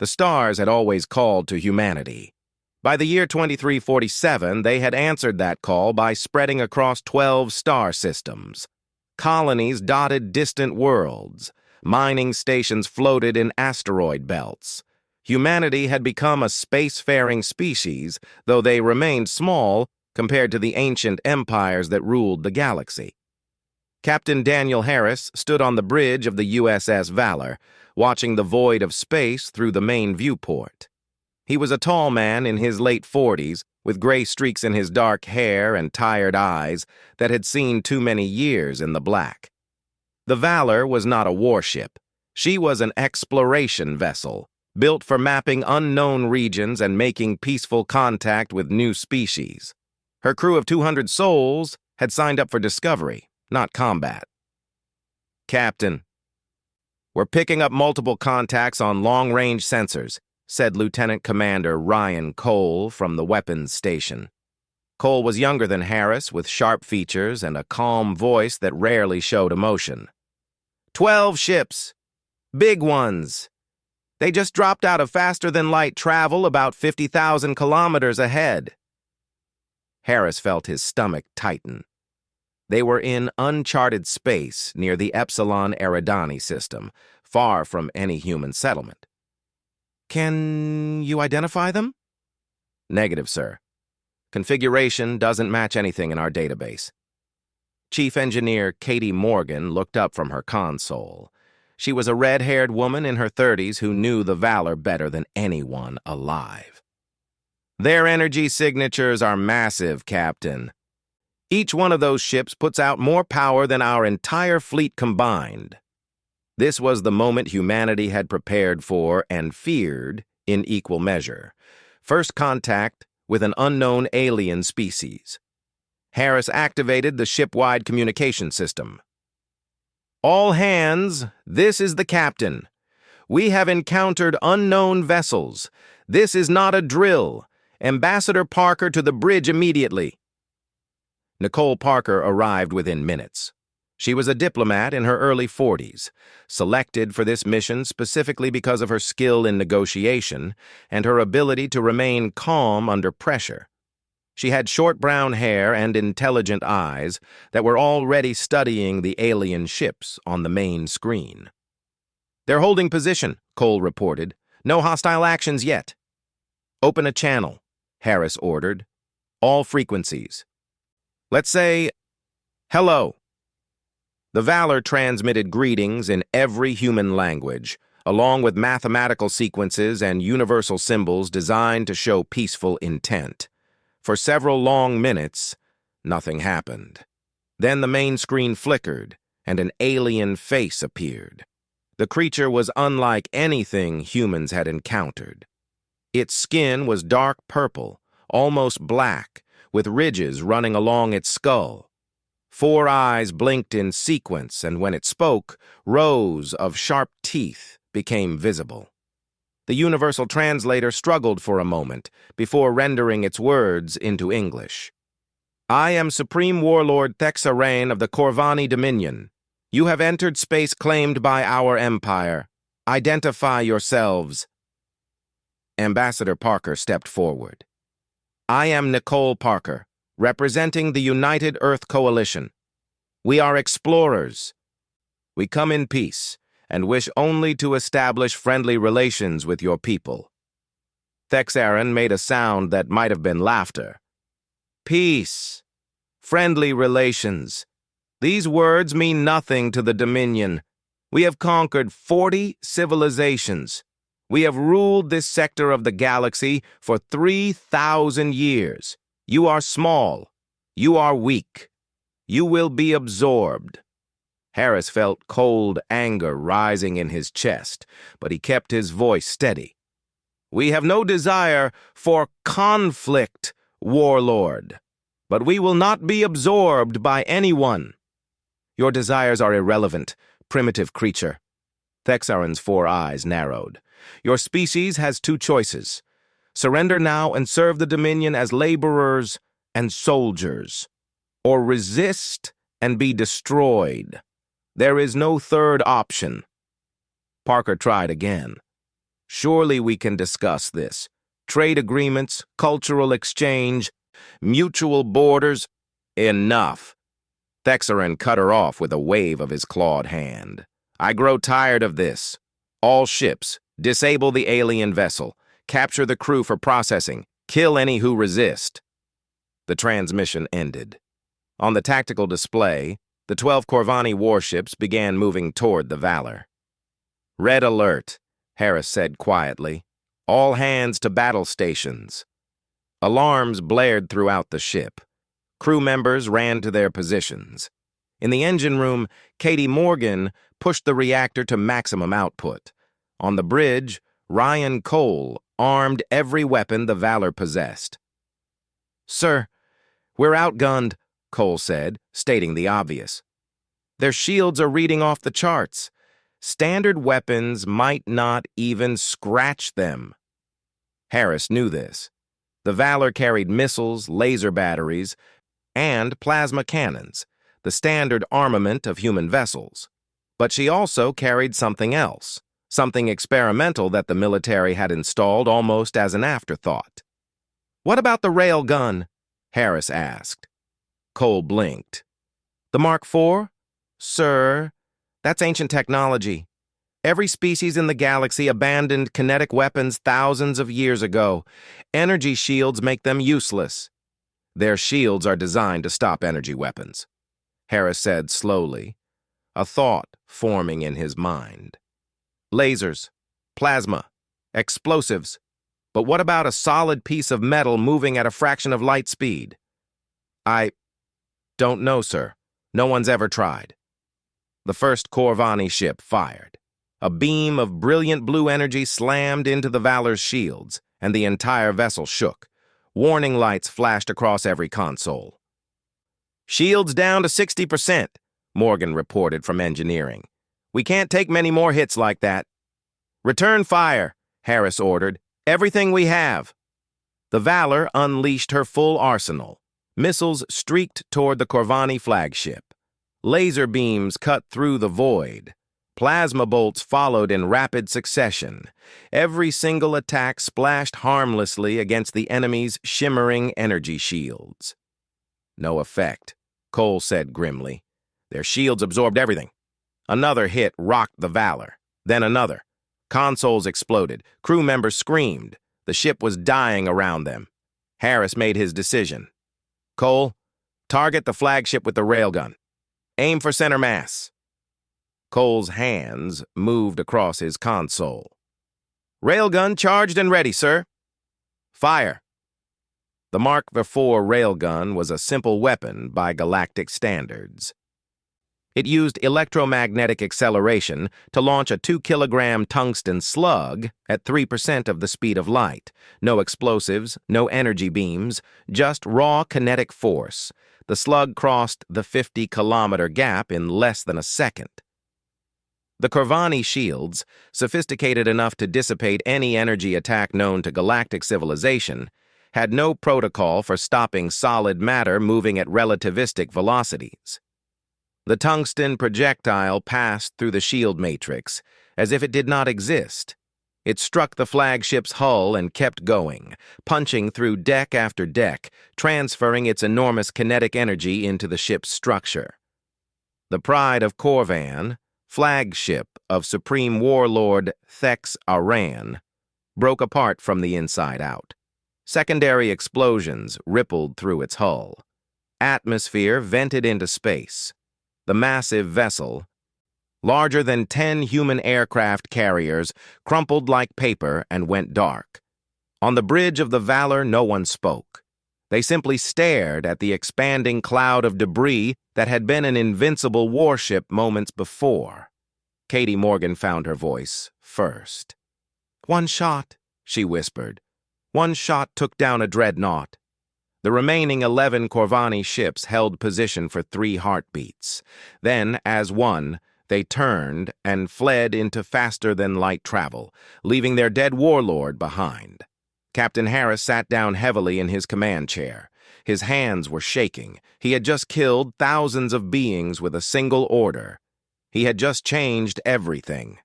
The stars had always called to humanity. By the year 2347, they had answered that call by spreading across 12 star systems. Colonies dotted distant worlds. Mining stations floated in asteroid belts. Humanity had become a spacefaring species, though they remained small compared to the ancient empires that ruled the galaxy. Captain Daniel Harris stood on the bridge of the USS Valor, watching the void of space through the main viewport. He was a tall man in his late 40s, with gray streaks in his dark hair and tired eyes that had seen too many years in the black. The Valor was not a warship. She was an exploration vessel, built for mapping unknown regions and making peaceful contact with new species. Her crew of 200 souls had signed up for discovery, not combat. "Captain, we're picking up multiple contacts on long-range sensors," said Lieutenant Commander Ryan Cole from the weapons station. Cole was younger than Harris, with sharp features and a calm voice that rarely showed emotion. 12 ships. Big ones. They just dropped out of faster-than-light travel about 50,000 kilometers ahead." Harris felt his stomach tighten. They were in uncharted space near the Epsilon Eridani system, far from any human settlement. "Can you identify them?" "Negative, sir. Configuration doesn't match anything in our database." Chief Engineer Katie Morgan looked up from her console. She was a red-haired woman in her 30s who knew the Valor better than anyone alive. "Their energy signatures are massive, Captain. Each one of those ships puts out more power than our entire fleet combined." This was the moment humanity had prepared for and feared in equal measure. First contact with an unknown alien species. Harris activated the ship-wide communication system. "All hands, this is the captain. We have encountered unknown vessels. This is not a drill. Ambassador Parker to the bridge immediately." Nicole Parker arrived within minutes. She was a diplomat in her early 40s, selected for this mission specifically because of her skill in negotiation and her ability to remain calm under pressure. She had short brown hair and intelligent eyes that were already studying the alien ships on the main screen. "They're holding position," Cole reported. "No hostile actions yet." "Open a channel," Harris ordered. "All frequencies. Let's say, hello." The Valor transmitted greetings in every human language, along with mathematical sequences and universal symbols designed to show peaceful intent. For several long minutes, nothing happened. Then the main screen flickered, and an alien face appeared. The creature was unlike anything humans had encountered. Its skin was dark purple, almost black, with ridges running along its skull. 4 eyes blinked in sequence, and when it spoke, rows of sharp teeth became visible. The universal translator struggled for a moment before rendering its words into English. "I am Supreme Warlord Thexarain of the Corvani Dominion. You have entered space claimed by our empire. Identify yourselves." Ambassador Parker stepped forward. "I am Nicole Parker, representing the United Earth Coalition. We are explorers. We come in peace and wish only to establish friendly relations with your people." Thexaran made a sound that might have been laughter. "Peace. Friendly relations. These words mean nothing to the Dominion. We have conquered 40 civilizations. We have ruled this sector of the galaxy for 3,000 years. You are small. You are weak. You will be absorbed." Harris felt cold anger rising in his chest, but he kept his voice steady. "We have no desire for conflict, Warlord, but we will not be absorbed by anyone." "Your desires are irrelevant, primitive creature." Thexaran's 4 eyes narrowed. "Your species has 2 choices. Surrender now and serve the Dominion as laborers and soldiers, or resist and be destroyed. There is no third option." Parker tried again. Surely we can discuss this. Trade agreements, cultural exchange, mutual borders. Enough. Thexerin cut her off with a wave of his clawed hand. I grow tired of this. All ships, disable the alien vessel, capture the crew for processing, kill any who resist. The transmission ended. On the tactical display, the 12 Corvani warships began moving toward the Valor. Red alert, Harris said quietly. All hands to battle stations. Alarms blared throughout the ship. Crew members ran to their positions. In the engine room, Katie Morgan pushed the reactor to maximum output. On the bridge, Ryan Cole armed every weapon the Valor possessed. Sir, we're outgunned, Cole said, stating the obvious. Their shields are reading off the charts. Standard weapons might not even scratch them. Harris knew this. The Valor carried missiles, laser batteries, and plasma cannons, the standard armament of human vessels. But she also carried something else, something experimental that the military had installed almost as an afterthought. What about the railgun? Harris asked. Cole blinked. The Mark IV? Sir, that's ancient technology. Every species in the galaxy abandoned kinetic weapons thousands of years ago. Energy shields make them useless. Their shields are designed to stop energy weapons, Harris said slowly, a thought forming in his mind. Lasers, plasma, explosives. But what about a solid piece of metal moving at a fraction of light speed? I don't know, sir. No one's ever tried. The first Corvani ship fired. A beam of brilliant blue energy slammed into the Valor's shields, and the entire vessel shook. Warning lights flashed across every console. Shields down to 60%, Morgan reported from engineering. We can't take many more hits like that. Return fire, Harris ordered. Everything we have. The Valor unleashed her full arsenal. Missiles streaked toward the Corvani flagship. Laser beams cut through the void. Plasma bolts followed in rapid succession. Every single attack splashed harmlessly against the enemy's shimmering energy shields. No effect, Cole said grimly. Their shields absorbed everything. Another hit rocked the Valor, then another. Consoles exploded. Crew members screamed. The ship was dying around them. Harris made his decision. Cole, target the flagship with the railgun. Aim for center mass. Cole's hands moved across his console. Railgun charged and ready, sir. Fire. The Mark IV railgun was a simple weapon by galactic standards. It used electromagnetic acceleration to launch a 2-kilogram tungsten slug at 3% of the speed of light. No explosives, no energy beams, just raw kinetic force. The slug crossed the 50-kilometer gap in less than a second. The Corvani shields, sophisticated enough to dissipate any energy attack known to galactic civilization, had no protocol for stopping solid matter moving at relativistic velocities. The tungsten projectile passed through the shield matrix as if it did not exist. It struck the flagship's hull and kept going, punching through deck after deck, transferring its enormous kinetic energy into the ship's structure. The pride of Corvan, flagship of Supreme Warlord Thex Aran, broke apart from the inside out. Secondary explosions rippled through its hull. Atmosphere vented into space. The massive vessel, larger than 10 human aircraft carriers, crumpled like paper and went dark. On the bridge of the Valor, no one spoke. They simply stared at the expanding cloud of debris that had been an invincible warship moments before. Katie Morgan found her voice first. "One shot," she whispered. "One shot took down a dreadnought." The remaining 11 Corvani ships held position for 3 heartbeats. Then, as one, they turned and fled into faster-than-light travel, leaving their dead warlord behind. Captain Harris sat down heavily in his command chair. His hands were shaking. He had just killed thousands of beings with a single order. He had just changed everything.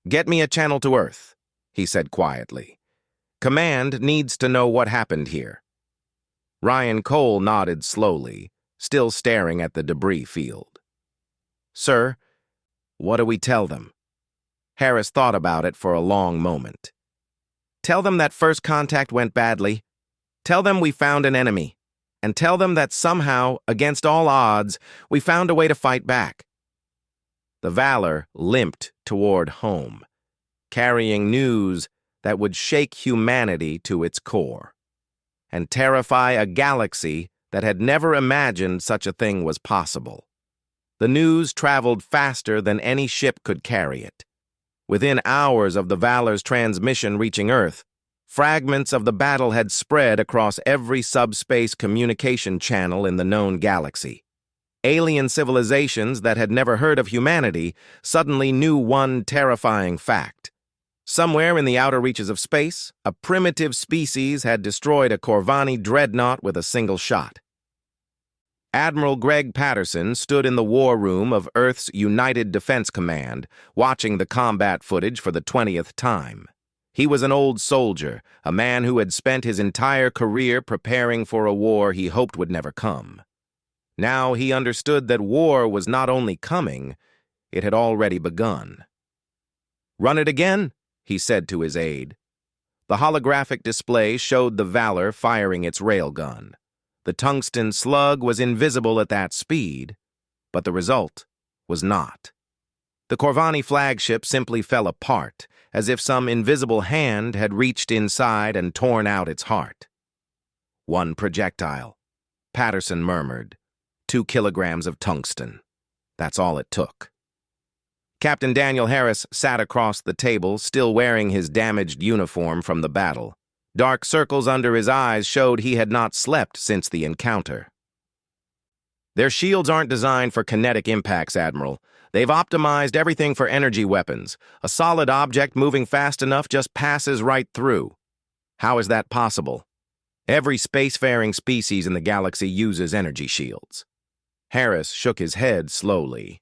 "Get me a channel to Earth." he said quietly. "Command needs to know what happened here." Ryan Cole nodded slowly, still staring at the debris field. "Sir, what do we tell them?" Harris thought about it for a long moment. "Tell them that first contact went badly. Tell them we found an enemy. And tell them that somehow, against all odds, we found a way to fight back." The Valor limped toward home, carrying news that would shake humanity to its core and terrify a galaxy that had never imagined such a thing was possible. The news traveled faster than any ship could carry it. Within hours of the Valor's transmission reaching Earth, fragments of the battle had spread across every subspace communication channel in the known galaxy. Alien civilizations that had never heard of humanity suddenly knew one terrifying fact. Somewhere in the outer reaches of space, a primitive species had destroyed a Corvani dreadnought with a single shot. Admiral Greg Patterson stood in the war room of Earth's United Defense Command, watching the combat footage for the 20th time. He was an old soldier, a man who had spent his entire career preparing for a war he hoped would never come. Now he understood that war was not only coming, it had already begun. "Run it again," he said to his aide. The holographic display showed the Valor firing its railgun. The tungsten slug was invisible at that speed, but the result was not. The Corvani flagship simply fell apart, as if some invisible hand had reached inside and torn out its heart. "One projectile," Patterson murmured. 2 kilograms of tungsten. That's all it took. Captain Daniel Harris sat across the table, still wearing his damaged uniform from the battle. Dark circles under his eyes showed he had not slept since the encounter. "Their shields aren't designed for kinetic impacts, Admiral. They've optimized everything for energy weapons. A solid object moving fast enough just passes right through. How is that possible? Every spacefaring species in the galaxy uses energy shields." Harris shook his head slowly.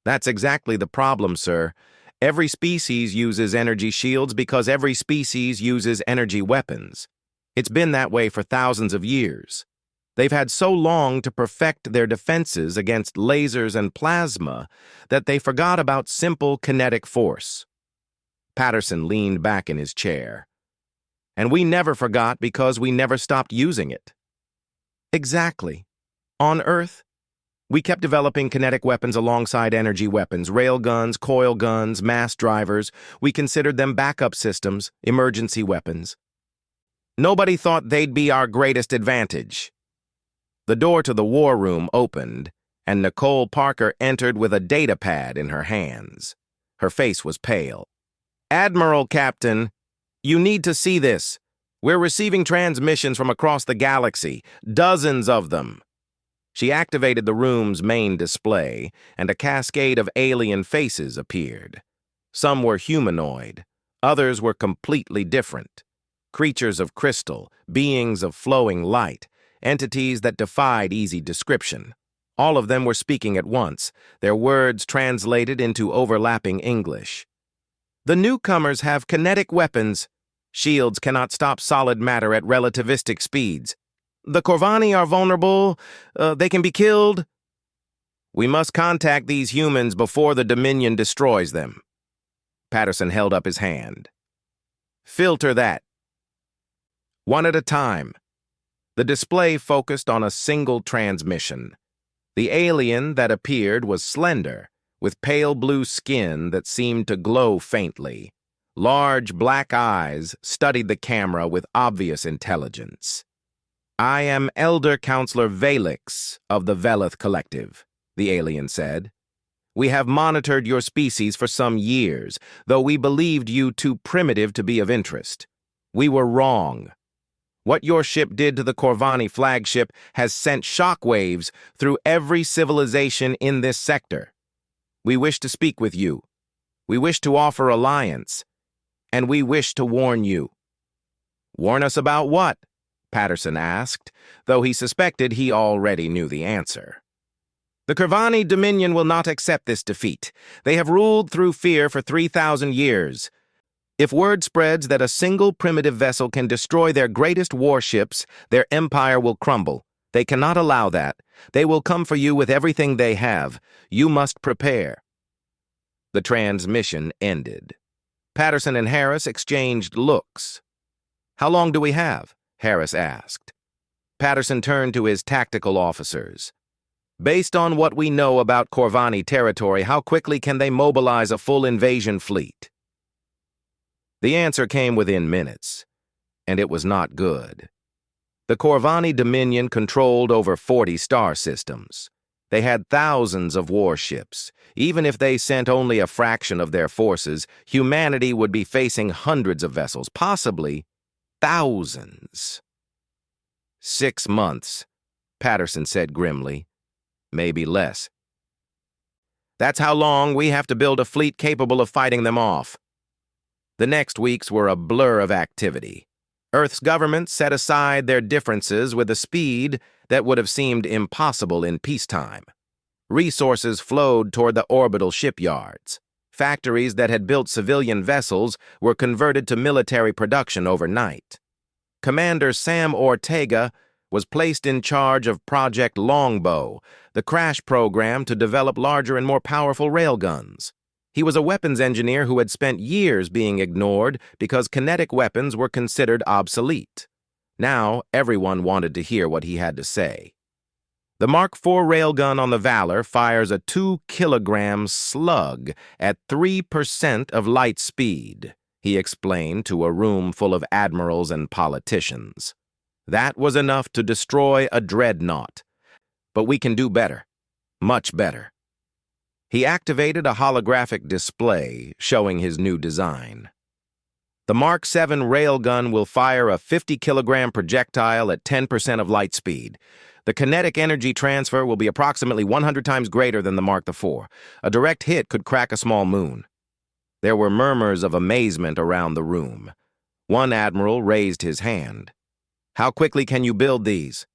"That's exactly the problem, sir. Every species uses energy shields because every species uses energy weapons. It's been that way for thousands of years. They've had so long to perfect their defenses against lasers and plasma that they forgot about simple kinetic force." Patterson leaned back in his chair. "And we never forgot because we never stopped using it." "Exactly. On Earth, we kept developing kinetic weapons alongside energy weapons, railguns, coil guns, mass drivers. We considered them backup systems, emergency weapons. Nobody thought they'd be our greatest advantage." The door to the war room opened, and Nicole Parker entered with a data pad in her hands. Her face was pale. "Admiral, Captain, you need to see this. We're receiving transmissions from across the galaxy, dozens of them." She activated the room's main display, and a cascade of alien faces appeared. Some were humanoid, others were completely different. Creatures of crystal, beings of flowing light, entities that defied easy description. All of them were speaking at once, their words translated into overlapping English. "The newcomers have kinetic weapons. Shields cannot stop solid matter at relativistic speeds. The Corvani are vulnerable. They can be killed. We must contact these humans before the Dominion destroys them." Patterson held up his hand. "Filter that." One at a time. The display focused on a single transmission. The alien that appeared was slender, with pale blue skin that seemed to glow faintly. Large black eyes studied the camera with obvious intelligence. "I am Elder Counselor Valix of the Velith Collective," the alien said. "We have monitored your species for some years, though we believed you too primitive to be of interest. We were wrong. What your ship did to the Corvani flagship has sent shockwaves through every civilization in this sector. We wish to speak with you. We wish to offer alliance. And we wish to warn you." "Warn us about what?" Patterson asked, though he suspected he already knew the answer. "The Corvani Dominion will not accept this defeat. They have ruled through fear for 3,000 years. If word spreads that a single primitive vessel can destroy their greatest warships, their empire will crumble. They cannot allow that. They will come for you with everything they have. You must prepare. The transmission ended. Patterson and Harris exchanged looks. "How long do we have?" Harris asked. Patterson turned to his tactical officers. "Based on what we know about Corvani territory, how quickly can they mobilize a full invasion fleet?" The answer came within minutes, and it was not good. The Corvani Dominion controlled over 40 star systems. They had thousands of warships. Even if they sent only a fraction of their forces, humanity would be facing hundreds of vessels, possibly thousands. 6 months, Patterson said grimly. Maybe less. That's how long we have to build a fleet capable of fighting them off. The next weeks were a blur of activity. Earth's government set aside their differences with a speed that would have seemed impossible in peacetime. Resources flowed toward the orbital shipyards. Factories that had built civilian vessels were converted to military production overnight. Commander Sam Ortega was placed in charge of Project Longbow, the crash program to develop larger and more powerful railguns. He was a weapons engineer who had spent years being ignored because kinetic weapons were considered obsolete. Now, everyone wanted to hear what he had to say. The Mark IV railgun on the Valor fires a 2-kilogram slug at 3% of light speed, he explained to a room full of admirals and politicians. That was enough to destroy a dreadnought. But we can do better. Much better. He activated a holographic display showing his new design. The Mark VII railgun will fire a 50-kilogram projectile at 10% of light speed. The kinetic energy transfer will be approximately 100 times greater than the Mark IV. A direct hit could crack a small moon. There were murmurs of amazement around the room. One admiral raised his hand. "How quickly can you build these?"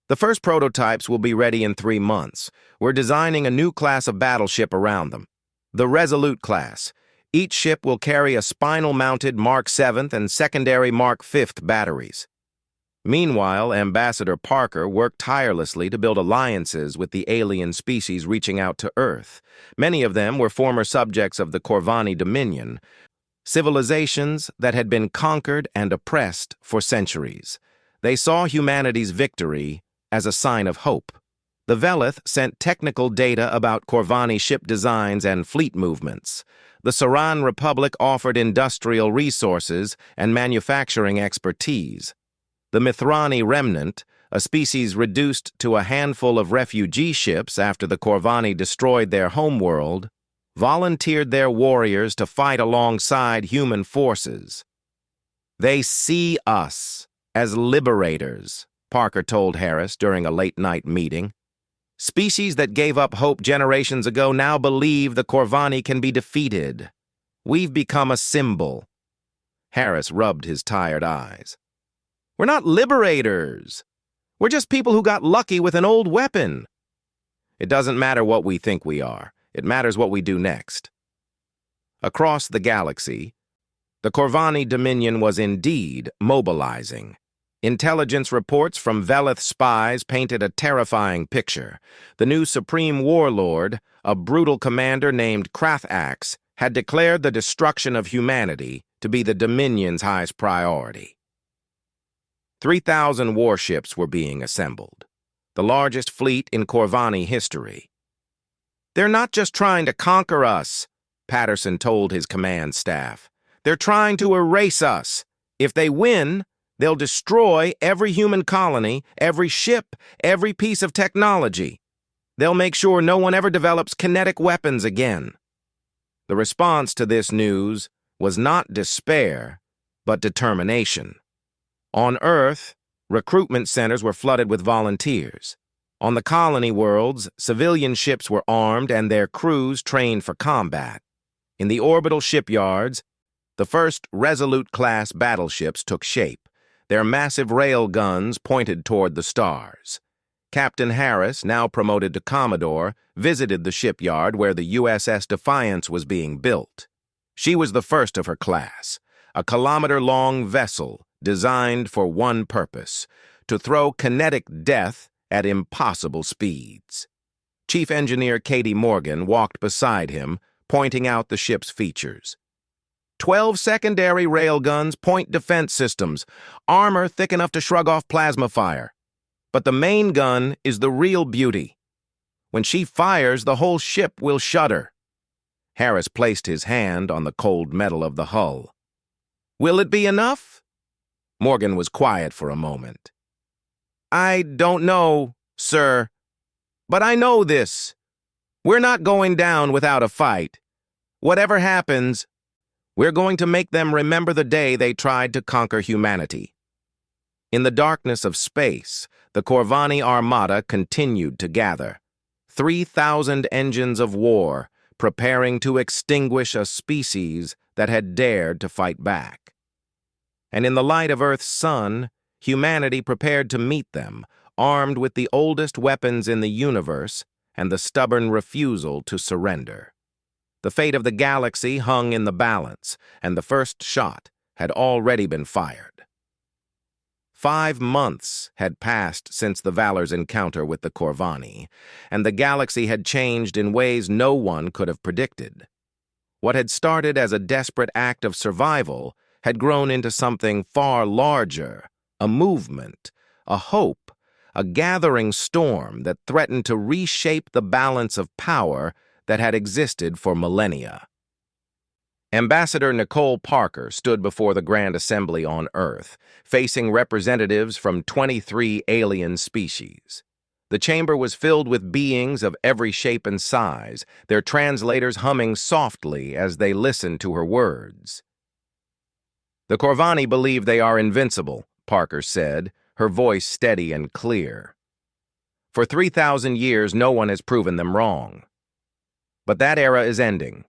"The first prototypes will be ready in 3 months. We're designing a new class of battleship around them. The Resolute class. Each ship will carry a spinal-mounted Mark VII and secondary Mark V batteries." Meanwhile, Ambassador Parker worked tirelessly to build alliances with the alien species reaching out to Earth. Many of them were former subjects of the Corvani Dominion, civilizations that had been conquered and oppressed for centuries. They saw humanity's victory as a sign of hope. The Velith sent technical data about Corvani ship designs and fleet movements. The Saran Republic offered industrial resources and manufacturing expertise. The Mithrani remnant, a species reduced to a handful of refugee ships after the Corvani destroyed their homeworld, volunteered their warriors to fight alongside human forces. "They see us as liberators," Parker told Harris during a late-night meeting. "Species that gave up hope generations ago now believe the Corvani can be defeated. We've become a symbol." Harris rubbed his tired eyes. "We're not liberators. We're just people who got lucky with an old weapon." "It doesn't matter what we think we are. It matters what we do next." Across the galaxy, the Corvani Dominion was indeed mobilizing. Intelligence reports from Velith spies painted a terrifying picture. The new Supreme Warlord, a brutal commander named Krathax, had declared the destruction of humanity to be the Dominion's highest priority. 3,000 warships were being assembled, the largest fleet in Corvani history. "They're not just trying to conquer us," Patterson told his command staff. "They're trying to erase us. If they win, they'll destroy every human colony, every ship, every piece of technology. They'll make sure no one ever develops kinetic weapons again." The response to this news was not despair, but determination. On Earth, recruitment centers were flooded with volunteers. On the colony worlds, civilian ships were armed and their crews trained for combat. In the orbital shipyards, the first Resolute-class battleships took shape. Their massive rail guns pointed toward the stars. Captain Harris, now promoted to Commodore, visited the shipyard where the USS Defiance was being built. She was the first of her class, a kilometer-long vessel designed for one purpose, to throw kinetic death at impossible speeds. Chief Engineer Katie Morgan walked beside him, pointing out the ship's features. 12 secondary railguns, point defense systems, armor thick enough to shrug off plasma fire. But the main gun is the real beauty. When she fires, the whole ship will shudder. Harris placed his hand on the cold metal of the hull. Will it be enough? Morgan was quiet for a moment. I don't know, sir. But I know this. We're not going down without a fight. Whatever happens, we're going to make them remember the day they tried to conquer humanity. In the darkness of space, the Corvani Armada continued to gather. 3,000 engines of war, preparing to extinguish a species that had dared to fight back. And in the light of Earth's sun, humanity prepared to meet them, armed with the oldest weapons in the universe and the stubborn refusal to surrender. The fate of the galaxy hung in the balance, and the first shot had already been fired. 5 months had passed since the Valor's encounter with the Corvani, and the galaxy had changed in ways no one could have predicted. What had started as a desperate act of survival had grown into something far larger, a movement, a hope, a gathering storm that threatened to reshape the balance of power that had existed for millennia. Ambassador Nicole Parker stood before the Grand Assembly on Earth, facing representatives from 23 alien species. The chamber was filled with beings of every shape and size, their translators humming softly as they listened to her words. The Corvani believe they are invincible, Parker said, her voice steady and clear. For 3,000 years, no one has proven them wrong. But that era is ending.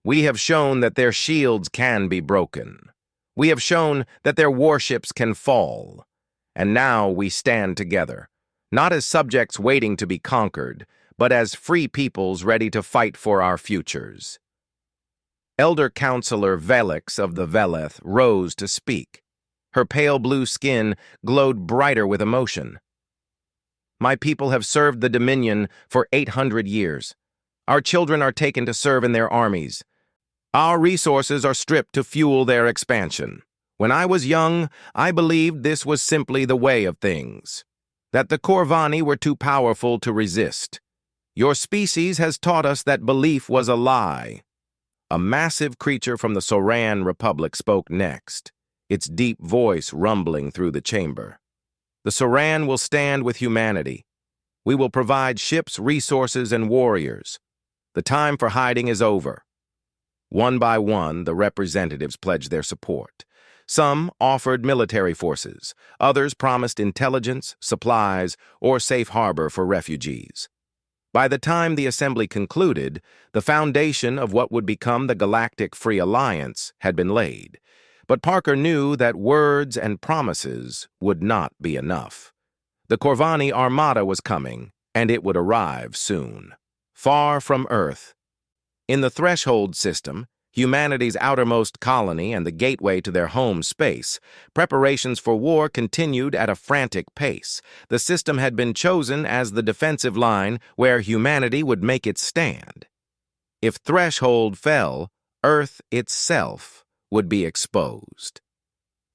We have shown that their shields can be broken. We have shown that their warships can fall. And now we stand together, not as subjects waiting to be conquered, but as free peoples ready to fight for our futures. Elder Counselor Velix of the Veleth rose to speak. Her pale blue skin glowed brighter with emotion. My people have served the Dominion for 800 years. Our children are taken to serve in their armies. Our resources are stripped to fuel their expansion. When I was young, I believed this was simply the way of things, that the Corvani were too powerful to resist. Your species has taught us that belief was a lie. A massive creature from the Soran Republic spoke next, its deep voice rumbling through the chamber. The Soran will stand with humanity. We will provide ships, resources, and warriors. The time for hiding is over. One by one, the representatives pledged their support. Some offered military forces. Others promised intelligence, supplies, or safe harbor for refugees. By the time the assembly concluded, the foundation of what would become the Galactic Free Alliance had been laid. But Parker knew that words and promises would not be enough. The Corvani Armada was coming, and it would arrive soon. Far from Earth. In the Threshold system, humanity's outermost colony and the gateway to their home space, preparations for war continued at a frantic pace. The system had been chosen as the defensive line where humanity would make its stand. If Threshold fell, Earth itself would be exposed.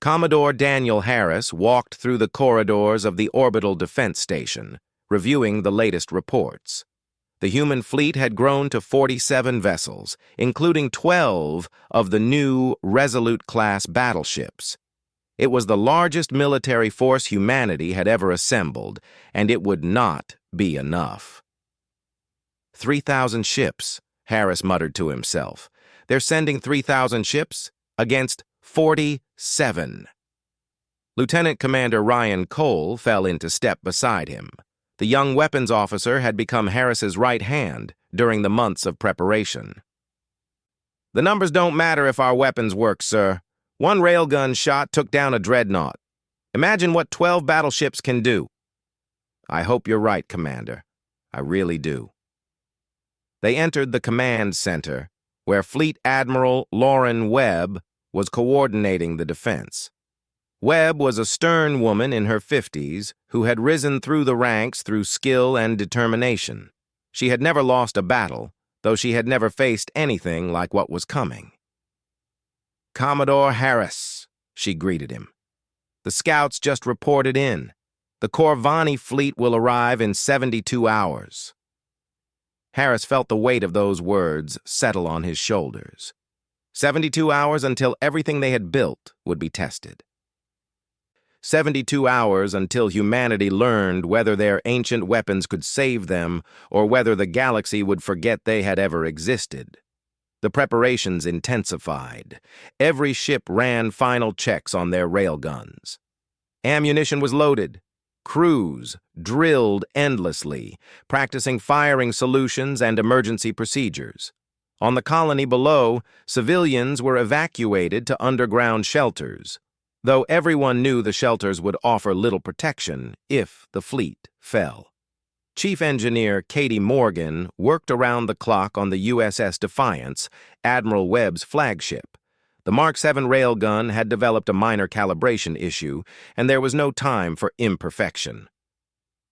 Commodore Daniel Harris walked through the corridors of the Orbital Defense Station, reviewing the latest reports. The human fleet had grown to 47 vessels, including 12 of the new Resolute-class battleships. It was the largest military force humanity had ever assembled, and it would not be enough. 3,000 ships, Harris muttered to himself. They're sending 3,000 ships against 47. Lieutenant Commander Ryan Cole fell into step beside him. The young weapons officer had become Harris's right hand during the months of preparation. The numbers don't matter if our weapons work, sir. One railgun shot took down a dreadnought. Imagine what 12 battleships can do. I hope you're right, Commander. I really do. They entered the command center, where Fleet Admiral Lauren Webb was coordinating the defense. Webb was a stern woman in her 50s who had risen through the ranks through skill and determination. She had never lost a battle, though she had never faced anything like what was coming. "Commodore Harris," she greeted him. "The scouts just reported in. The Corvani fleet will arrive in 72 hours. Harris felt the weight of those words settle on his shoulders. 72 hours until everything they had built would be tested. 72 hours until humanity learned whether their ancient weapons could save them or whether the galaxy would forget they had ever existed. The preparations intensified. Every ship ran final checks on their railguns. Ammunition was loaded. Crews drilled endlessly, practicing firing solutions and emergency procedures. On the colony below, civilians were evacuated to underground shelters, though everyone knew the shelters would offer little protection if the fleet fell. Chief Engineer Katie Morgan worked around the clock on the USS Defiance, Admiral Webb's flagship. The Mark 7 railgun had developed a minor calibration issue, and there was no time for imperfection.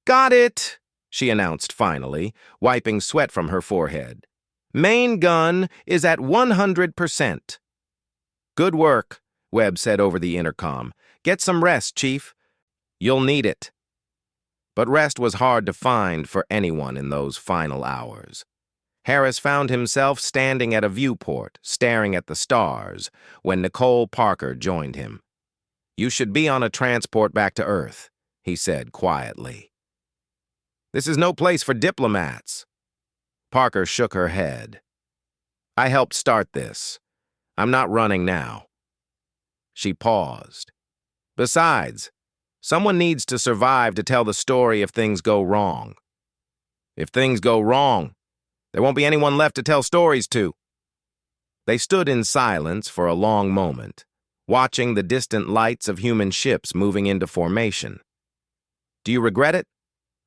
"Got it," she announced finally, wiping sweat from her forehead. "Main gun is at 100%. "Good work," Webb said over the intercom. "Get some rest, Chief. You'll need it." But rest was hard to find for anyone in those final hours. Harris found himself standing at a viewport, staring at the stars, when Nicole Parker joined him. "You should be on a transport back to Earth," he said quietly. "This is no place for diplomats." Parker shook her head. "I helped start this. I'm not running now." She paused. "Besides, someone needs to survive to tell the story if things go wrong. If things go wrong, there won't be anyone left to tell stories to." They stood in silence for a long moment, watching the distant lights of human ships moving into formation. "Do you regret it?"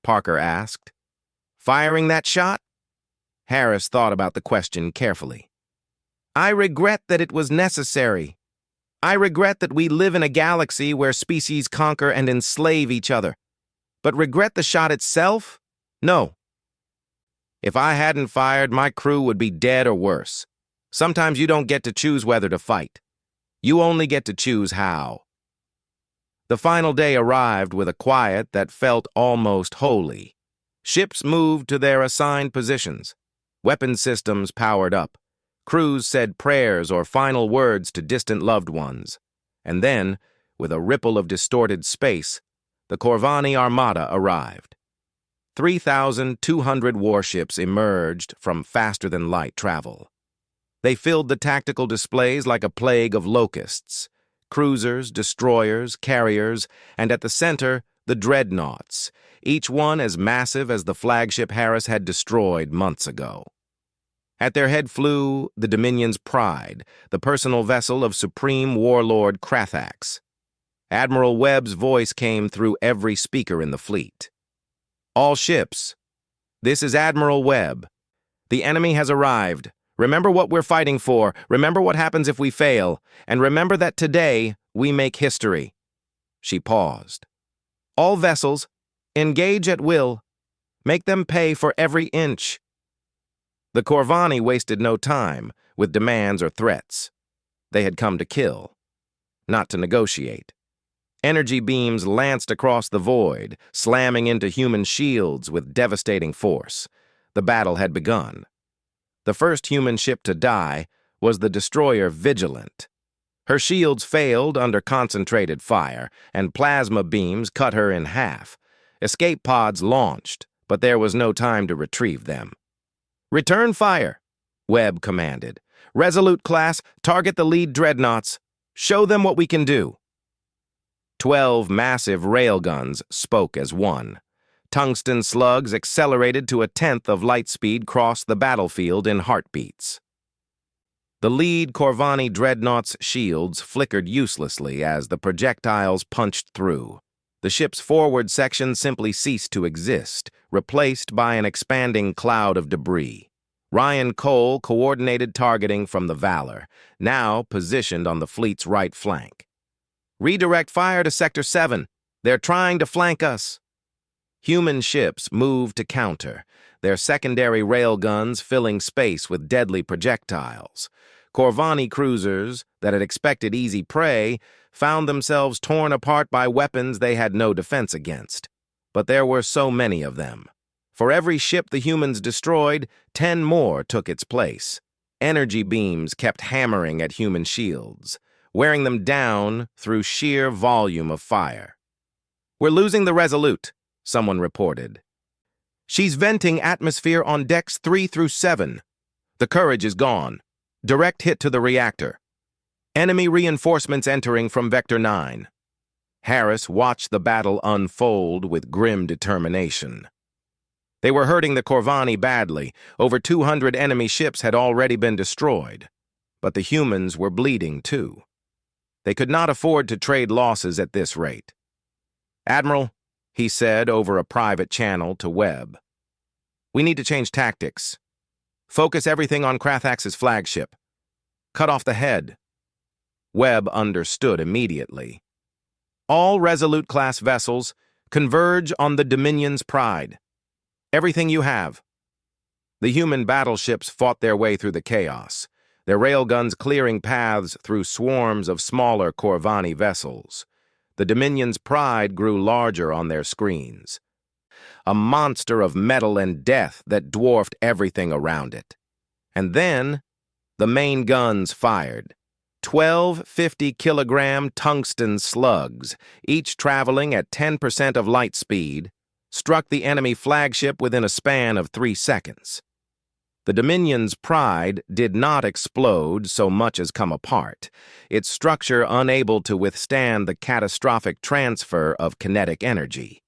Parker asked. "Firing that shot?" Harris thought about the question carefully. "I regret that it was necessary. I regret that we live in a galaxy where species conquer and enslave each other. But regret the shot itself? No. If I hadn't fired, my crew would be dead or worse. Sometimes you don't get to choose whether to fight. You only get to choose how." The final day arrived with a quiet that felt almost holy. Ships moved to their assigned positions. Weapon systems powered up. Crews said prayers or final words to distant loved ones. And then, with a ripple of distorted space, the Corvani Armada arrived. 3,200 warships emerged from faster-than-light travel. They filled the tactical displays like a plague of locusts. Cruisers, destroyers, carriers, and at the center, the dreadnoughts, each one as massive as the flagship Harris had destroyed months ago. At their head flew the Dominion's Pride, the personal vessel of Supreme Warlord Krathax. Admiral Webb's voice came through every speaker in the fleet. "All ships, this is Admiral Webb. The enemy has arrived. Remember what we're fighting for. Remember what happens if we fail. And remember that today we make history." She paused. "All vessels, engage at will. Make them pay for every inch." The Corvani wasted no time with demands or threats. They had come to kill, not to negotiate. Energy beams lanced across the void, slamming into human shields with devastating force. The battle had begun. The first human ship to die was the destroyer Vigilant. Her shields failed under concentrated fire, and plasma beams cut her in half. Escape pods launched, but there was no time to retrieve them. "Return fire," Webb commanded. "Resolute class, target the lead dreadnoughts. Show them what we can do." 12 massive railguns spoke as one. Tungsten slugs accelerated to 1/10 of light speed crossed the battlefield in heartbeats. The lead Corvani dreadnought's shields flickered uselessly as the projectiles punched through. The ship's forward section simply ceased to exist, replaced by an expanding cloud of debris. Ryan Cole coordinated targeting from the Valor, now positioned on the fleet's right flank. "Redirect fire to Sector 7. They're trying to flank us." Human ships moved to counter, their secondary railguns filling space with deadly projectiles. Corvani cruisers that had expected easy prey found themselves torn apart by weapons they had no defense against. But there were so many of them. For every ship the humans destroyed, 10 more took its place. Energy beams kept hammering at human shields, wearing them down through sheer volume of fire. "We're losing the Resolute," someone reported. "She's venting atmosphere on decks 3 through 7. The Courage is gone. Direct hit to the reactor. Enemy reinforcements entering from Vector 9. Harris watched the battle unfold with grim determination. They were hurting the Corvani badly. Over 200 enemy ships had already been destroyed. But the humans were bleeding too. They could not afford to trade losses at this rate. "Admiral," he said over a private channel to Webb, "we need to change tactics. Focus everything on Krathax's flagship. Cut off the head." Webb understood immediately. "All Resolute-class vessels converge on the Dominion's Pride. Everything you have." The human battleships fought their way through the chaos, their railguns clearing paths through swarms of smaller Corvani vessels. The Dominion's Pride grew larger on their screens, a monster of metal and death that dwarfed everything around it. And then, the main guns fired. 12 50-kilogram tungsten slugs, each traveling at 10% of light speed, struck the enemy flagship within a span of 3 seconds. The Dominion's Pride did not explode so much as come apart, its structure unable to withstand the catastrophic transfer of kinetic energy.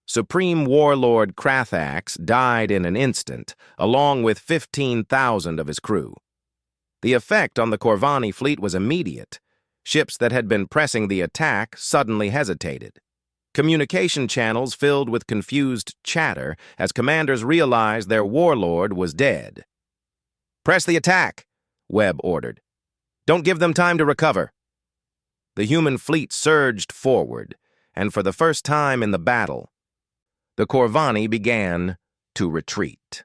Supreme Warlord Krathax died in an instant, along with 15,000 of his crew. The effect on the Corvani fleet was immediate. Ships that had been pressing the attack suddenly hesitated. Communication channels filled with confused chatter as commanders realized their warlord was dead. "Press the attack," Webb ordered. "Don't give them time to recover." The human fleet surged forward, and for the first time in the battle, the Corvani began to retreat.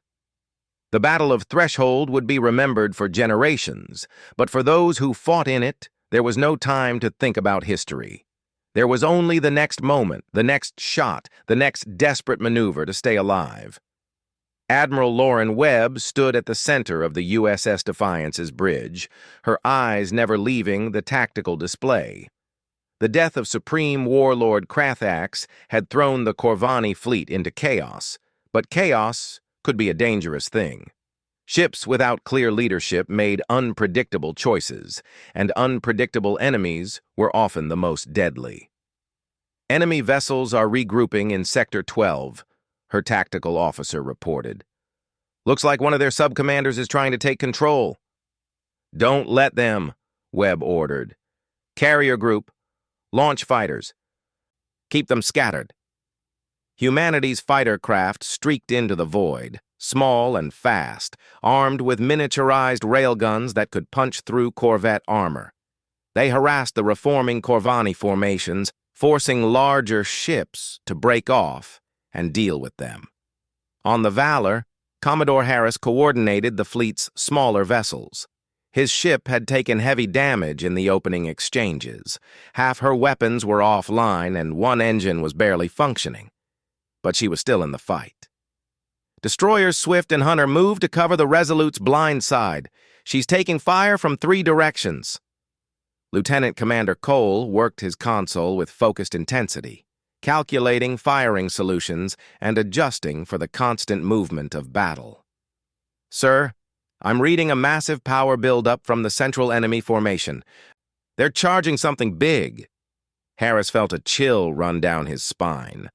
The Battle of Threshold would be remembered for generations, but for those who fought in it, there was no time to think about history. There was only the next moment, the next shot, the next desperate maneuver to stay alive. Admiral Lauren Webb stood at the center of the USS Defiance's bridge, her eyes never leaving the tactical display. The death of Supreme Warlord Krathax had thrown the Corvani fleet into chaos, but chaos could be a dangerous thing. Ships without clear leadership made unpredictable choices, and unpredictable enemies were often the most deadly. "Enemy vessels are regrouping in Sector 12, her tactical officer reported. "Looks like one of their subcommanders is trying to take control." "Don't let them," Webb ordered. "Carrier group, launch fighters. Keep them scattered." Humanity's fighter craft streaked into the void, small and fast, armed with miniaturized railguns that could punch through Corvette armor. They harassed the reforming Corvani formations, forcing larger ships to break off and deal with them. On the Valor, Commodore Harris coordinated the fleet's smaller vessels. His ship had taken heavy damage in the opening exchanges. Half her weapons were offline and one engine was barely functioning. But she was still in the fight. Destroyers Swift and Hunter moved to cover the Resolute's blind side. She's taking fire from 3 directions. Lieutenant Commander Cole worked his console with focused intensity, calculating firing solutions and adjusting for the constant movement of battle. "Sir, I'm reading a massive power buildup from the central enemy formation. They're charging something big." Harris felt a chill run down his spine.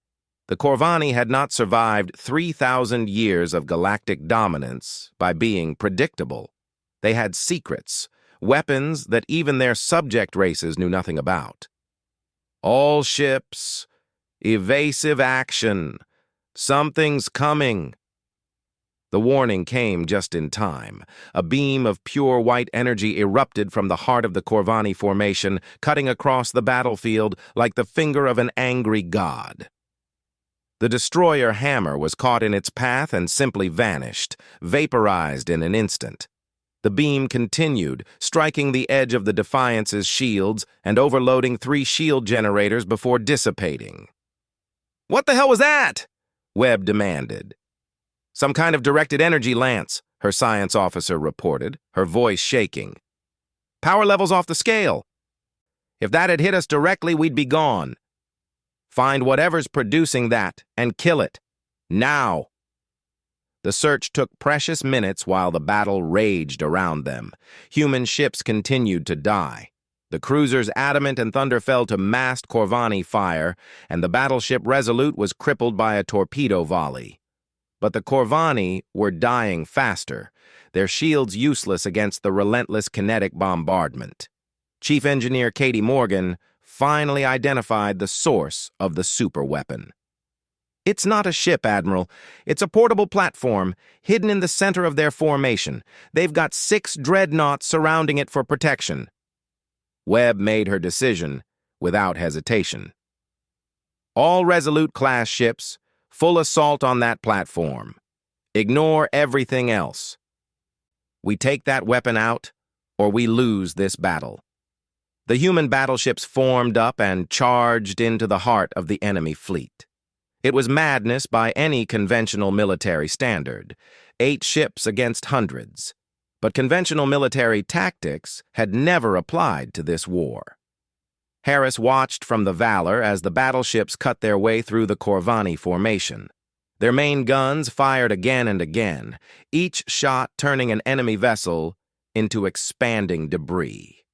The Corvani had not survived 3,000 years of galactic dominance by being predictable. They had secrets, weapons that even their subject races knew nothing about. "All ships, evasive action. Something's coming." The warning came just in time. A beam of pure white energy erupted from the heart of the Corvani formation, cutting across the battlefield like the finger of an angry god. The destroyer hammer was caught in its path and simply vanished, vaporized in an instant. The beam continued, striking the edge of the Defiance's shields and overloading 3 shield generators before dissipating. "What the hell was that?" Webb demanded. "Some kind of directed energy lance," her science officer reported, her voice shaking. "Power levels off the scale. If that had hit us directly, we'd be gone. Find whatever's producing that and kill it. Now." The search took precious minutes while the battle raged around them. Human ships continued to die. The cruisers Adamant and Thunder fell to massed Corvani fire, and the battleship Resolute was crippled by a torpedo volley. But the Corvani were dying faster, their shields useless against the relentless kinetic bombardment. Chief Engineer Katie Morgan finally identified the source of the superweapon. "It's not a ship, Admiral. It's a portable platform, hidden in the center of their formation. They've got 6 dreadnoughts surrounding it for protection." Webb made her decision without hesitation. "All Resolute-class ships, full assault on that platform. Ignore everything else. We take that weapon out, or we lose this battle." The human battleships formed up and charged into the heart of the enemy fleet. It was madness by any conventional military standard, 8 ships against hundreds. But conventional military tactics had never applied to this war. Harris watched from the Valor as the battleships cut their way through the Corvani formation. Their main guns fired again and again, each shot turning an enemy vessel into expanding debris.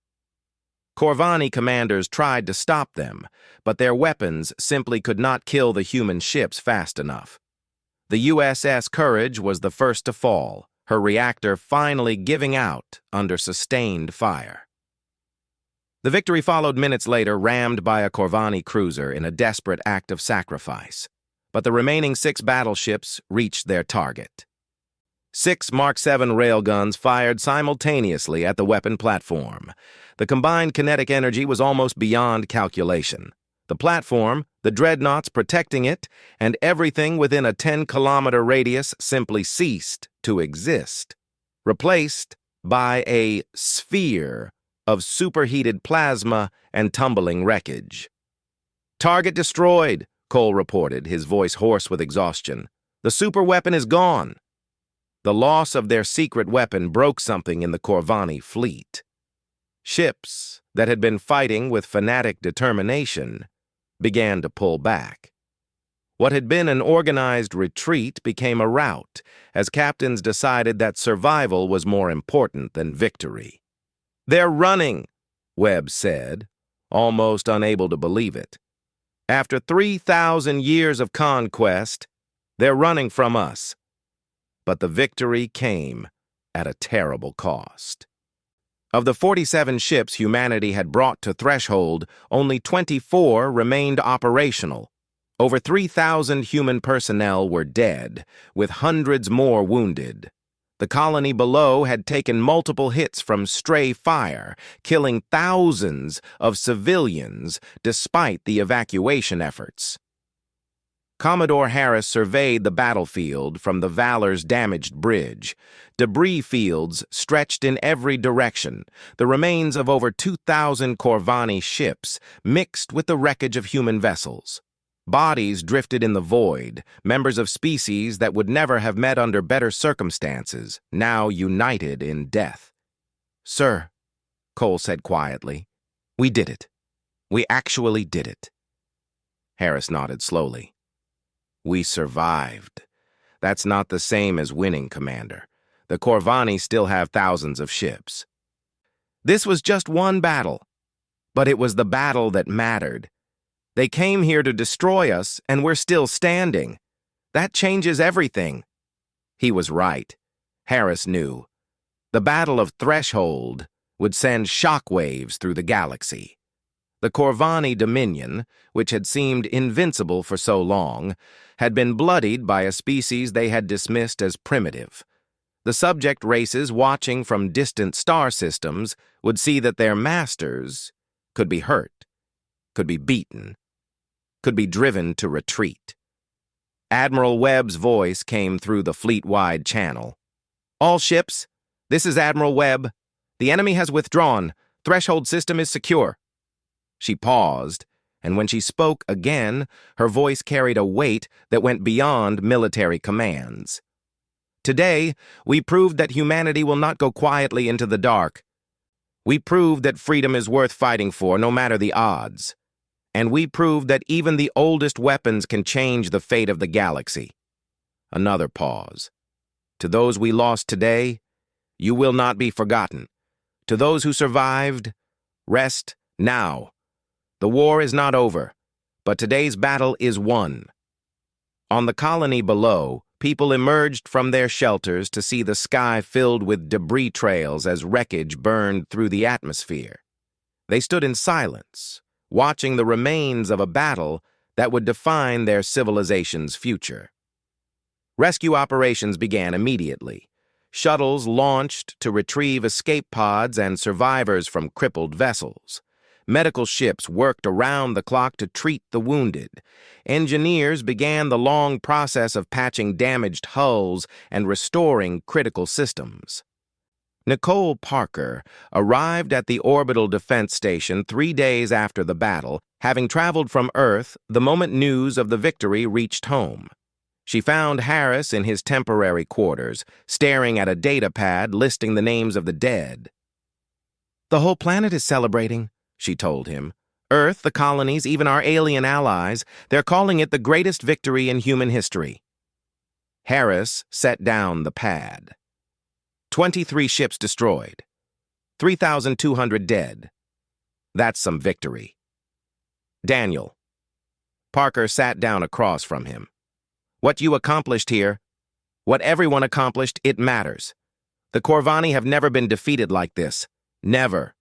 Corvani commanders tried to stop them, but their weapons simply could not kill the human ships fast enough. The USS Courage was the first to fall, her reactor finally giving out under sustained fire. The victory followed minutes later, rammed by a Corvani cruiser in a desperate act of sacrifice. But the remaining 6 battleships reached their target. 6 Mark VII railguns fired simultaneously at the weapon platform. The combined kinetic energy was almost beyond calculation. The platform, the dreadnoughts protecting it, and everything within a 10-kilometer radius simply ceased to exist, replaced by a sphere of superheated plasma and tumbling wreckage. "Target destroyed," Cole reported, his voice hoarse with exhaustion. "The superweapon is gone." The loss of their secret weapon broke something in the Corvani fleet. Ships that had been fighting with fanatic determination began to pull back. What had been an organized retreat became a rout, as captains decided that survival was more important than victory. "They're running," Webb said, almost unable to believe it. "After 3,000 years of conquest, they're running from us." But the victory came at a terrible cost. Of the 47 ships humanity had brought to Threshold, only 24 remained operational. Over 3,000 human personnel were dead, with hundreds more wounded. The colony below had taken multiple hits from stray fire, killing thousands of civilians despite the evacuation efforts. Commodore Harris surveyed the battlefield from the Valor's damaged bridge. Debris fields stretched in every direction, the remains of over 2,000 Corvani ships mixed with the wreckage of human vessels. Bodies drifted in the void, members of species that would never have met under better circumstances, now united in death. "Sir," Cole said quietly, "we did it. We actually did it." Harris nodded slowly. "We survived. That's not the same as winning, Commander. The Corvani still have thousands of ships." This was just one battle, but it was the battle that mattered. They came here to destroy us, and we're still standing. That changes everything. He was right. Harris knew. The Battle of Threshold would send shockwaves through the galaxy. The Corvani Dominion, which had seemed invincible for so long, had been bloodied by a species they had dismissed as primitive. The subject races watching from distant star systems would see that their masters could be hurt, could be beaten, could be driven to retreat. Admiral Webb's voice came through the fleet-wide channel. "All ships, this is Admiral Webb. The enemy has withdrawn. Threshold system is secure." She paused, and when she spoke again, her voice carried a weight that went beyond military commands. "Today, we proved that humanity will not go quietly into the dark. We proved that freedom is worth fighting for, no matter the odds. And we proved that even the oldest weapons can change the fate of the galaxy." Another pause. "To those we lost today, you will not be forgotten. To those who survived, rest now. The war is not over, but today's battle is won." On the colony below, people emerged from their shelters to see the sky filled with debris trails as wreckage burned through the atmosphere. They stood in silence, watching the remains of a battle that would define their civilization's future. Rescue operations began immediately. Shuttles launched to retrieve escape pods and survivors from crippled vessels. Medical ships worked around the clock to treat the wounded. Engineers began the long process of patching damaged hulls and restoring critical systems. Nicole Parker arrived at the Orbital Defense Station 3 days after the battle, having traveled from Earth the moment news of the victory reached home. She found Harris in his temporary quarters, staring at a data pad listing the names of the dead. "The whole planet is celebrating," she told him. "Earth, the colonies, even our alien allies, they're calling it the greatest victory in human history." Harris set down the pad. 23 ships destroyed. 3,200 dead. That's some victory. "Daniel." Parker sat down across from him. "What you accomplished here, what everyone accomplished, it matters. The Corvani have never been defeated like this. Never.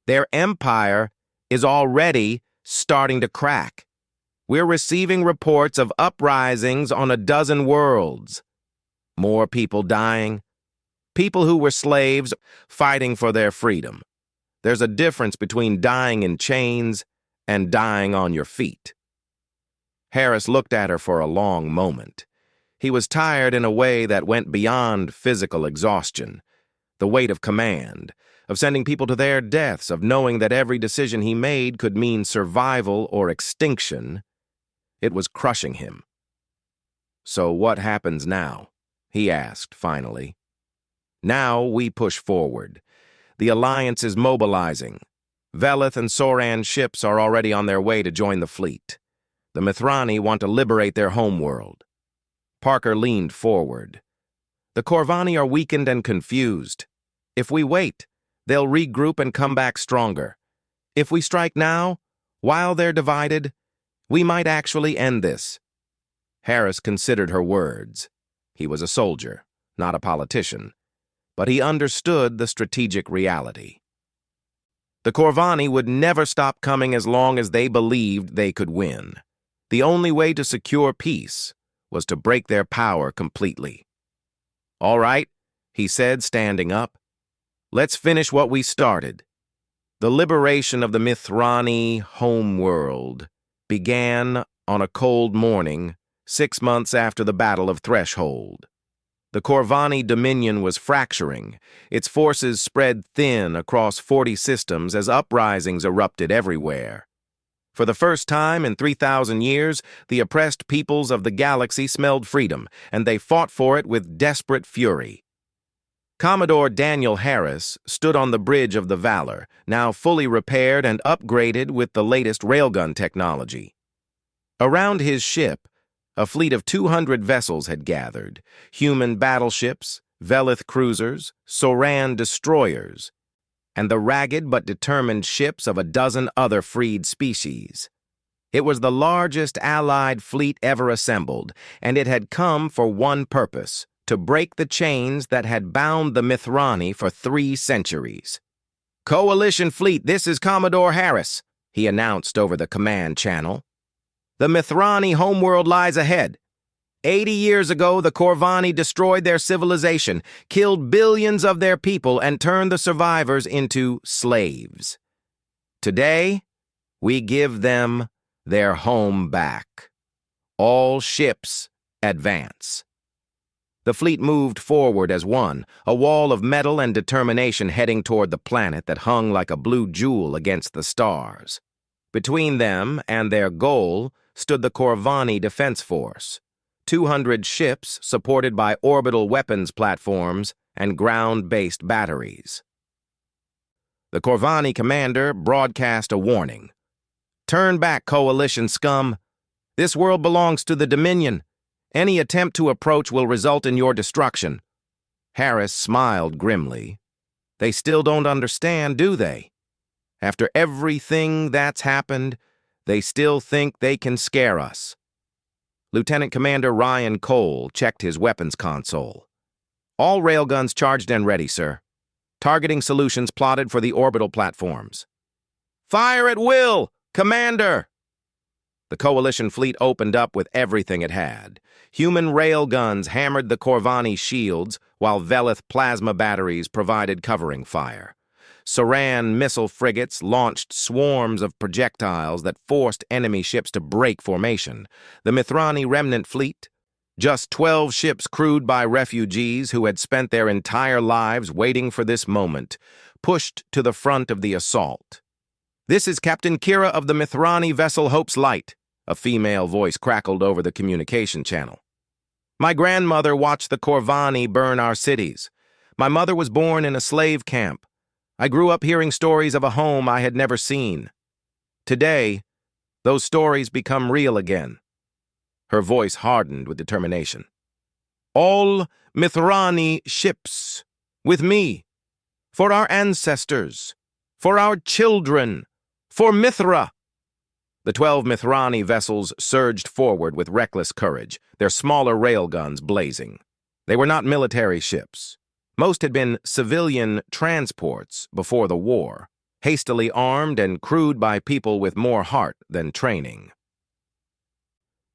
Their empire is already starting to crack. We're receiving reports of uprisings on a dozen worlds. More people dying. People who were slaves fighting for their freedom. There's a difference between dying in chains and dying on your feet." Harris looked at her for a long moment. He was tired in a way that went beyond physical exhaustion. The weight of command, of sending people to their deaths, of knowing that every decision he made could mean survival or extinction. It was crushing him. "So what happens now?" he asked finally. "Now we push forward. The Alliance is mobilizing. Velith and Soran ships are already on their way to join the fleet. The Mithrani want to liberate their homeworld." Parker leaned forward. "The Corvani are weakened and confused. If we wait, they'll regroup and come back stronger. If we strike now, while they're divided, we might actually end this." Harris considered her words. He was a soldier, not a politician, but he understood the strategic reality. The Corvani would never stop coming as long as they believed they could win. The only way to secure peace was to break their power completely. "All right," he said, standing up. "Let's finish what we started." The liberation of the Mithrani homeworld began on a cold morning 6 months after the Battle of Threshold. The Corvani Dominion was fracturing. Its forces spread thin across 40 systems as uprisings erupted everywhere. For the first time in 3,000 years, the oppressed peoples of the galaxy smelled freedom, and they fought for it with desperate fury. Commodore Daniel Harris stood on the bridge of the Valor, now fully repaired and upgraded with the latest railgun technology. Around his ship, a fleet of 200 vessels had gathered: human battleships, Velith cruisers, Soran destroyers, and the ragged but determined ships of a dozen other freed species. It was the largest Allied fleet ever assembled, and it had come for one purpose: to break the chains that had bound the Mithrani for 3 centuries. "Coalition fleet, this is Commodore Harris," he announced over the command channel. "The Mithrani homeworld lies ahead. 80 years ago, the Corvani destroyed their civilization, killed billions of their people, and turned the survivors into slaves. Today, we give them their home back. All ships advance." The fleet moved forward as one, a wall of metal and determination heading toward the planet that hung like a blue jewel against the stars. Between them and their goal stood the Corvani Defense Force, 200 ships supported by orbital weapons platforms and ground-based batteries. The Corvani commander broadcast a warning. "Turn back, Coalition scum. This world belongs to the Dominion. Any attempt to approach will result in your destruction." Harris smiled grimly. "They still don't understand, do they? After everything that's happened, they still think they can scare us." Lieutenant Commander Ryan Cole checked his weapons console. "All railguns charged and ready, sir. Targeting solutions plotted for the orbital platforms." "Fire at will, Commander!" The Coalition fleet opened up with everything it had. Human railguns hammered the Corvani shields, while Velith plasma batteries provided covering fire. Saran missile frigates launched swarms of projectiles that forced enemy ships to break formation. The Mithrani remnant fleet, just 12 ships crewed by refugees who had spent their entire lives waiting for this moment, pushed to the front of the assault. "This is Captain Kira of the Mithrani vessel Hope's Light," a female voice crackled over the communication channel. "My grandmother watched the Corvani burn our cities. My mother was born in a slave camp. I grew up hearing stories of a home I had never seen. Today, those stories become real again." Her voice hardened with determination. "All Mithrani ships, with me, for our ancestors, for our children, for Mithra." The 12 Mithrani vessels surged forward with reckless courage, their smaller railguns blazing. They were not military ships. Most had been civilian transports before the war, hastily armed and crewed by people with more heart than training.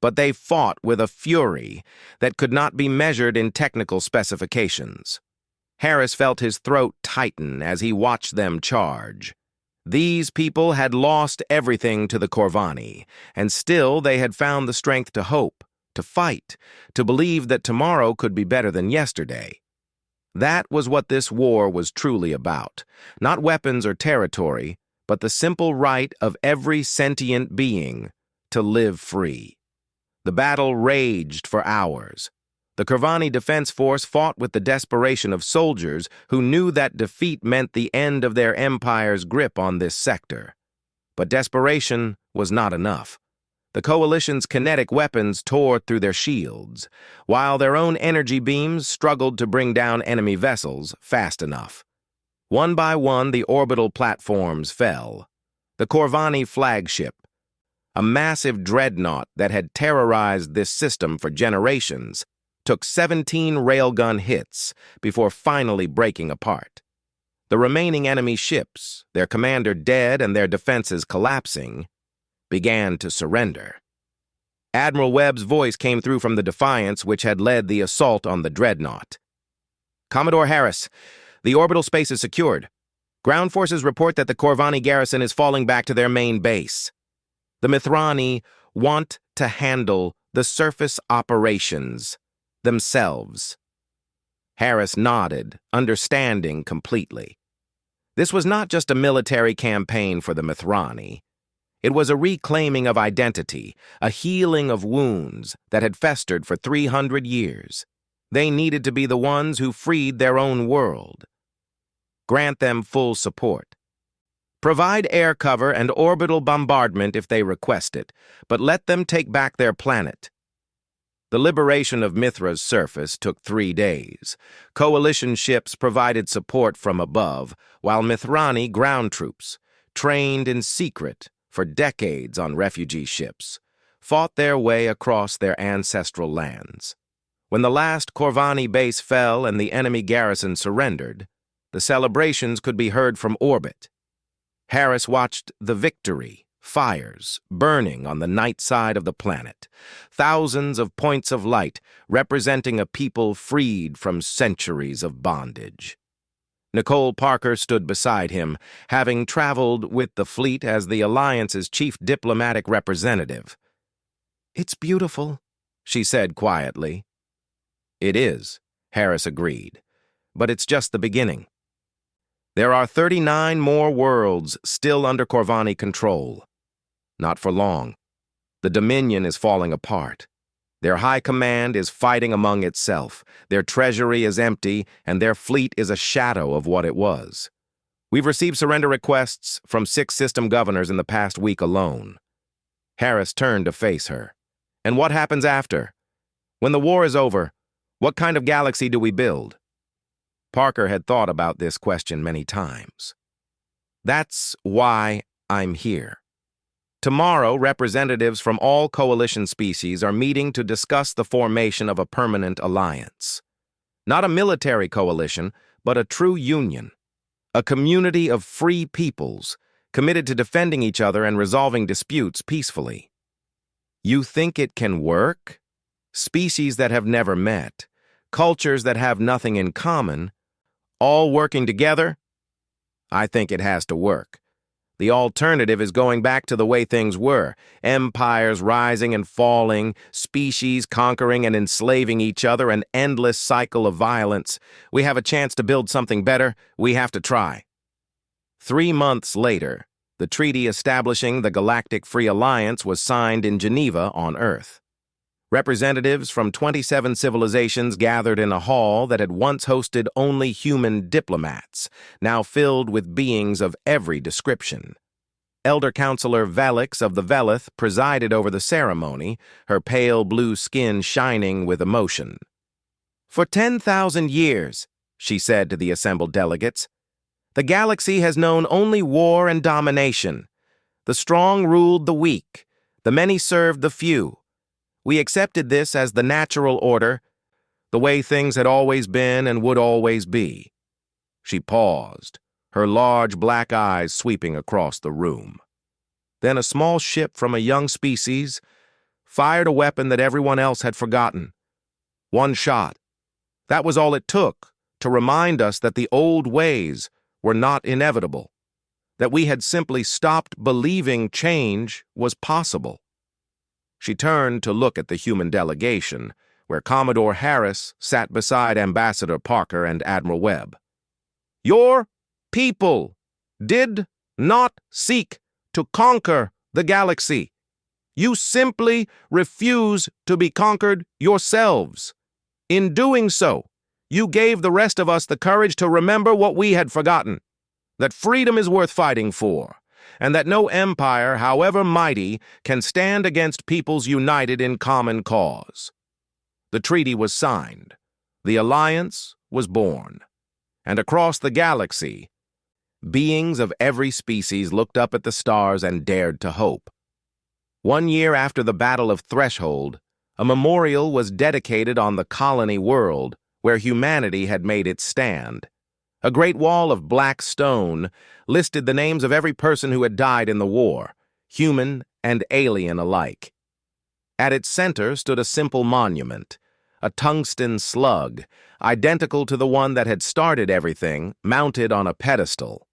But they fought with a fury that could not be measured in technical specifications. Harris felt his throat tighten as he watched them charge. These people had lost everything to the Corvani, and still they had found the strength to hope, to fight, to believe that tomorrow could be better than yesterday. That was what this war was truly about. Not weapons or territory, but the simple right of every sentient being to live free. The battle raged for hours. The Corvani Defense Force fought with the desperation of soldiers who knew that defeat meant the end of their empire's grip on this sector. But desperation was not enough. The Coalition's kinetic weapons tore through their shields, while their own energy beams struggled to bring down enemy vessels fast enough. One by one, the orbital platforms fell. The Corvani flagship, a massive dreadnought that had terrorized this system for generations, took 17 railgun hits before finally breaking apart. The remaining enemy ships, their commander dead and their defenses collapsing, began to surrender. Admiral Webb's voice came through from the Defiance which had led the assault on the dreadnought. "Commodore Harris, the orbital space is secured. Ground forces report that the Corvani garrison is falling back to their main base. The Mithrani want to handle the surface operations themselves." Harris nodded, understanding completely. This was not just a military campaign for the Mithrani. It was a reclaiming of identity, a healing of wounds that had festered for 300 years. They needed to be the ones who freed their own world. Grant them full support. Provide air cover and orbital bombardment if they request it, but let them take back their planet. The liberation of Mithra's surface took 3 days. Coalition ships provided support from above, while Mithrani ground troops, trained in secret for decades on refugee ships, fought their way across their ancestral lands. When the last Corvani base fell and the enemy garrison surrendered, the celebrations could be heard from orbit. Harris watched the victory Fires burning on the night side of the planet. Thousands of points of light representing a people freed from centuries of bondage. Nicole Parker stood beside him, having traveled with the fleet as the Alliance's chief diplomatic representative. "It's beautiful," she said quietly. "It is," Harris agreed, "but it's just the beginning. There are 39 more worlds still under Corvani control. Not for long. The Dominion is falling apart. Their high command is fighting among itself. Their treasury is empty, and their fleet is a shadow of what it was. We've received surrender requests from 6 system governors in the past week alone." Harris turned to face her. "And what happens after? When the war is over, what kind of galaxy do we build?" Parker had thought about this question many times. "That's why I'm here. Tomorrow, representatives from all coalition species are meeting to discuss the formation of a permanent alliance. Not a military coalition, but a true union. A community of free peoples, committed to defending each other and resolving disputes peacefully. You think it can work? Species that have never met, cultures that have nothing in common, all working together? I think it has to work. The alternative is going back to the way things were, empires rising and falling, species conquering and enslaving each other, an endless cycle of violence. We have a chance to build something better. We have to try." 3 months later, the treaty establishing the Galactic Free Alliance was signed in Geneva on Earth. Representatives from 27 civilizations gathered in a hall that had once hosted only human diplomats, now filled with beings of every description. Elder Counselor Velix of the Velith presided over the ceremony, her pale blue skin shining with emotion. "For 10,000 years," she said to the assembled delegates, "the galaxy has known only war and domination. The strong ruled the weak, the many served the few. We accepted this as the natural order, the way things had always been and would always be." She paused, her large black eyes sweeping across the room. Then a small ship from a young species fired a weapon that everyone else had forgotten. One shot. That was all it took to remind us that the old ways were not inevitable, that we had simply stopped believing change was possible. She turned to look at the human delegation, where Commodore Harris sat beside Ambassador Parker and Admiral Webb. "Your people did not seek to conquer the galaxy. You simply refuse to be conquered yourselves. In doing so, you gave the rest of us the courage to remember what we had forgotten, that freedom is worth fighting for, and that no empire, however mighty, can stand against peoples united in common cause." The treaty was signed, the alliance was born, and across the galaxy, beings of every species looked up at the stars and dared to hope. 1 year after the Battle of Threshold, a memorial was dedicated on the colony world where humanity had made its stand. A great wall of black stone listed the names of every person who had died in the war, human and alien alike. At its center stood a simple monument, a tungsten slug, identical to the one that had started everything, mounted on a pedestal.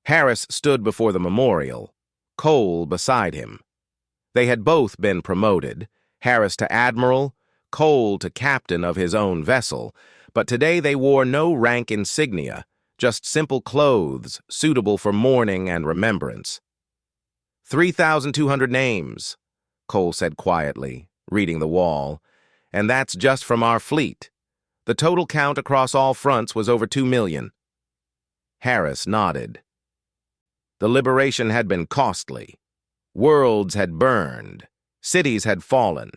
Harris stood before the memorial, Cole beside him. They had both been promoted, Harris to admiral, Cole to captain of his own vessel, but today they wore no rank insignia, just simple clothes suitable for mourning and remembrance. 3,200 names, Cole said quietly, reading the wall, and that's just from our fleet. The total count across all fronts was over 2 million. Harris nodded. The liberation had been costly. Worlds had burned. Cities had fallen.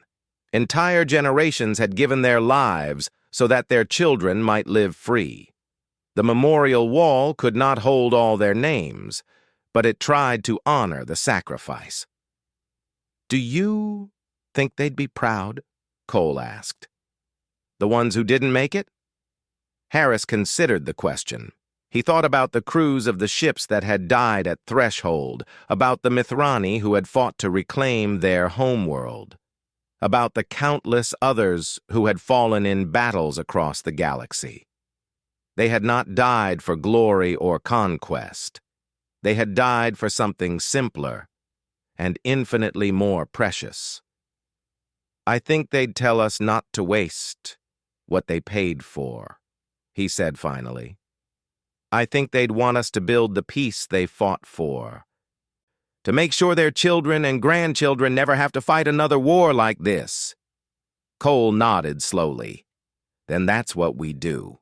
Entire generations had given their lives so that their children might live free. The memorial wall could not hold all their names, but it tried to honor the sacrifice. "Do you think they'd be proud?" Cole asked. "The ones who didn't make it?" Harris considered the question. He thought about the crews of the ships that had died at Threshold, about the Mithrani who had fought to reclaim their homeworld, about the countless others who had fallen in battles across the galaxy. They had not died for glory or conquest. They had died for something simpler and infinitely more precious. "I think they'd tell us not to waste what they paid for," he said finally. "I think they'd want us to build the peace they fought for, to make sure their children and grandchildren never have to fight another war like this." Cole nodded slowly. "Then that's what we do."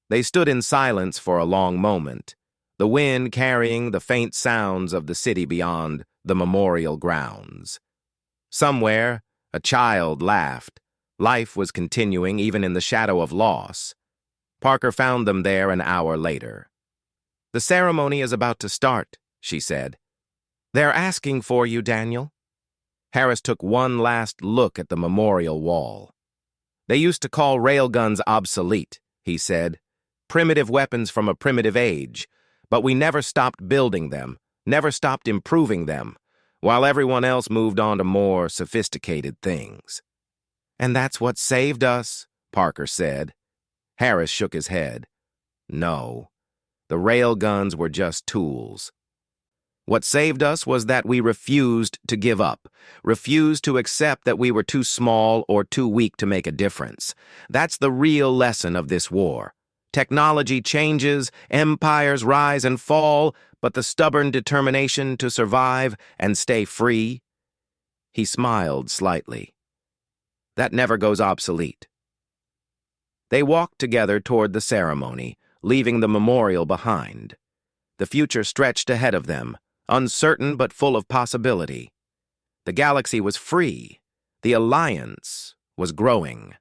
They stood in silence for a long moment, the wind carrying the faint sounds of the city beyond the memorial grounds. Somewhere, a child laughed. Life was continuing even in the shadow of loss. Parker found them there an hour later. "The ceremony is about to start," she said. "They're asking for you, Daniel." Harris took one last look at the memorial wall. "They used to call railguns obsolete," he said. "Primitive weapons from a primitive age. But we never stopped building them, never stopped improving them, while everyone else moved on to more sophisticated things." "And that's what saved us," Parker said. Harris shook his head. "No, the railguns were just tools. What saved us was that we refused to give up, refused to accept that we were too small or too weak to make a difference. That's the real lesson of this war. Technology changes, empires rise and fall, but the stubborn determination to survive and stay free," he smiled slightly, "that never goes obsolete." They walked together toward the ceremony, leaving the memorial behind. The future stretched ahead of them, uncertain but full of possibility. The galaxy was free. The Alliance was growing.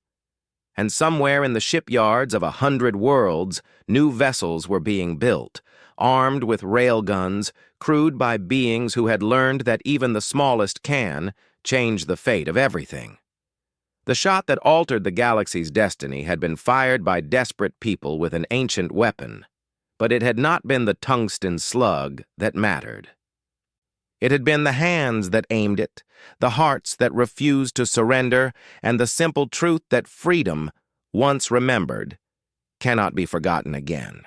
And somewhere in the shipyards of 100 worlds, new vessels were being built, armed with railguns, crewed by beings who had learned that even the smallest can change the fate of everything. The shot that altered the galaxy's destiny had been fired by desperate people with an ancient weapon, but it had not been the tungsten slug that mattered. It had been the hands that aimed it, the hearts that refused to surrender, and the simple truth that freedom, once remembered, cannot be forgotten again.